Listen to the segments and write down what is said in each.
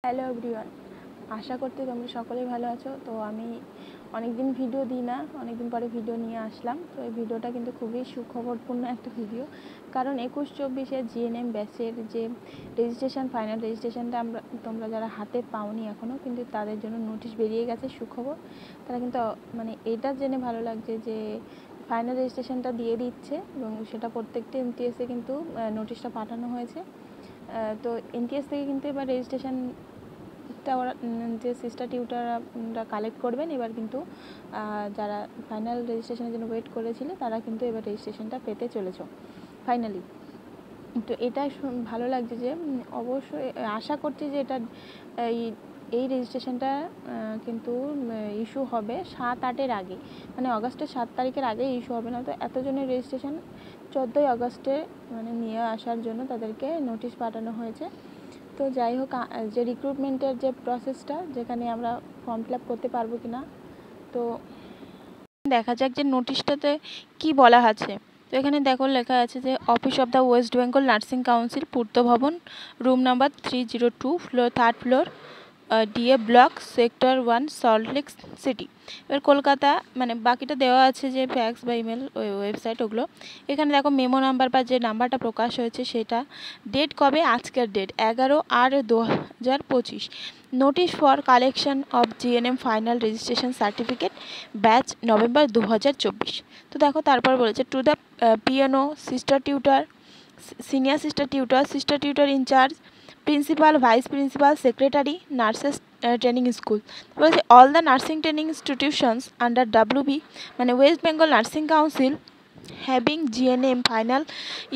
Hello everyone, আশা করতে তোমরা সকলেই ভালো আছো। তো আমি অনেকদিন ভিডিও দিই না, অনেকদিন পরে ভিডিও নিয়ে আসলাম। তো এই ভিডিওটা কিন্তু খুবই সুখবরপূর্ণ একটা ভিডিও, কারণ 21-24 জিএনএম ব্যাচের যে রেজিস্ট্রেশন, ফাইনাল রেজিস্ট্রেশনটা তোমরা যারা হাতে পাওনি এখনও, কিন্তু তাদের জন্য নোটিশ বেরিয়ে গেছে, সুখবর। তারা কিন্তু মানে এটা জেনে ভালো লাগছে যে ফাইনাল রেজিস্ট্রেশনটা দিয়ে দিচ্ছে এবং সেটা প্রত্যেকটি এমটিএসে কিন্তু নোটিশটা পাঠানো হয়েছে। তো এনটিএস থেকে কিন্তু এবার রেজিস্ট্রেশনটা ওরা যে সিস্টার টিউটাররা কালেক্ট করবেন। এবার কিন্তু যারা ফাইনাল রেজিস্ট্রেশনের জন্য ওয়েট করেছিল তারা কিন্তু এবার রেজিস্ট্রেশনটা পেতে চলেছ ফাইনালি। তো এটাই ভালো লাগছে যে অবশ্যই আশা করছি যে এটা এই রেজিস্ট্রেশনটা কিন্তু ইস্যু হবে 7-8-এর আগে, মানে অগাস্টের 7 তারিখের আগে ইস্যু হবে না। তো এতজনের রেজিস্ট্রেশন 14ই অগাস্টে মানে নিয়ে আসার জন্য তাদেরকে নোটিশ পাঠানো হয়েছে। তো যাই হোক, যে রিক্রুটমেন্টের যে প্রসেসটা, যেখানে আমরা ফর্ম ফিল আপ করতে পারবো কি না, তো দেখা যাক যে নোটিশটাতে কি বলা আছে। তো এখানে দেখো লেখা আছে যে office of the West Bengal nursing council, পূর্ত ভবন, room number 302, floor 3rd floor, DA block, sector 1, Salt Lake city. এবার কলকাতা, মানে বাকিটা দেওয়া আছে যে ফ্যাক্স বা ইমেল, ওয়েবসাইট, ওগুলো। এখানে দেখো মেমো নাম্বার বা যে নাম্বারটা প্রকাশ হয়েছে সেটা, ডেট কবে, আজকের date 11/8/2025। Notice for collection of GNM final registration certificate batch November 2024। তো দেখো তারপর বলেছে টু দ্য পিয়ানো, sister tutor, senior sister tutor incharge, principal, vice principal, secretary, nurses training school. বলছে all the nursing training institutions under WB, মানে West Bengal nursing council, having GNM final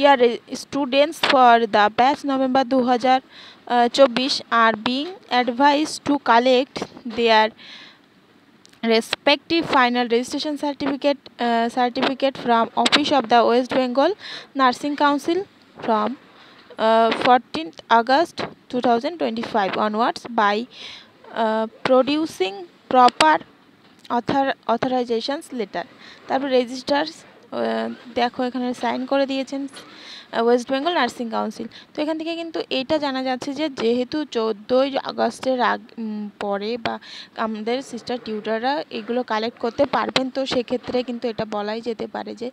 year students for the batch November 2024 are being advised to collect their respective final registration certificate from Office of the West Bengal Nursing Council from 14th August 2025 onwards by producing proper authorizations letter। তারপর registers দেখো এখানে sign করে দিয়েছেন West Bengal nursing council. তো এখান থেকে কিন্তু এটা জানা যাচ্ছে যে যেহেতু 14ই আগস্টের পরে বা আমাদের সিস্টার টিউটাররা এগুলো কালেক্ট করতে পারবেন, তো সেক্ষেত্রে কিন্তু এটা বলাই যেতে পারে যে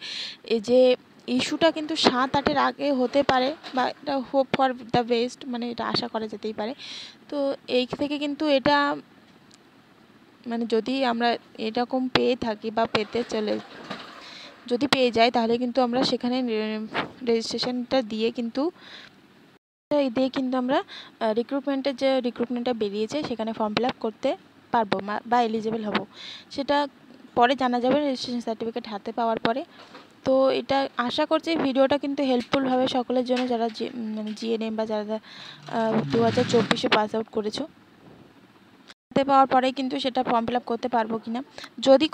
এই যে ইস্যুটা কিন্তু 7-8-এর আগে হতে পারে, বা এটা হোপ ফর দ্য বেস্ট, মানে এটা আশা করা যেতেই পারে। তো এই থেকে কিন্তু এটা মানে যদি আমরা এরকম পেয়ে থাকি বা যদি পেয়ে যাই, তাহলে কিন্তু আমরা সেখানে রেজিস্ট্রেশনটা দিয়ে কিন্তু আমরা রিক্রুটমেন্টটা বেরিয়েছে সেখানে ফর্ম ফিল আপ করতে পারবো বা এলিজিবল হব। সেটা পরে জানা যাবে রেজিস্ট্রেশন সার্টিফিকেট হাতে পাওয়ার পরে। তো এটা আশা করছি ভিডিওটা কিন্তু হেল্পফুল হবে সকলের জন্য, যারা মানে জিএনএম বা যারা 2024-এ পাস আউট করেছো। পাওয়ার পরে কিন্তু সেটা ফর্ম ফিল আপ করতে পারবো কিনা, যদি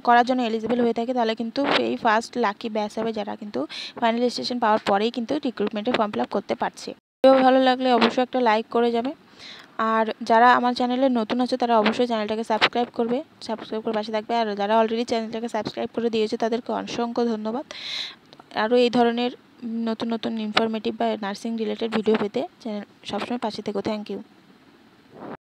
করার জন্য এলিজিবল হয়ে থাকে, তাহলে কিন্তু এই ফার্স্ট লাকি ব্যাচ হবে যারা কিন্তু ফাইনাল রেজিস্ট্রেশন পাওয়ার পরেই কিন্তু রিক্রুটমেন্টে ফর্ম ফিল আপ করতে পারছে। ভিডিও ভালো লাগলে অবশ্যই একটা লাইক করে যাবে, আর যারা আমার চ্যানেলে নতুন আছে তারা অবশ্যই চ্যানেলটাকে সাবস্ক্রাইব করে পাশে থাকবে। আর যারা অলরেডি চ্যানেলটাকে সাবস্ক্রাইব করে দিয়েছে তাদেরকে অসংখ্য ধন্যবাদ। আরও এই ধরনের নতুন ইনফরমেটিভ বা নার্সিং রিলেটেড ভিডিও পেতে চ্যানেল সবসময় পাশে থেকো। Thank you.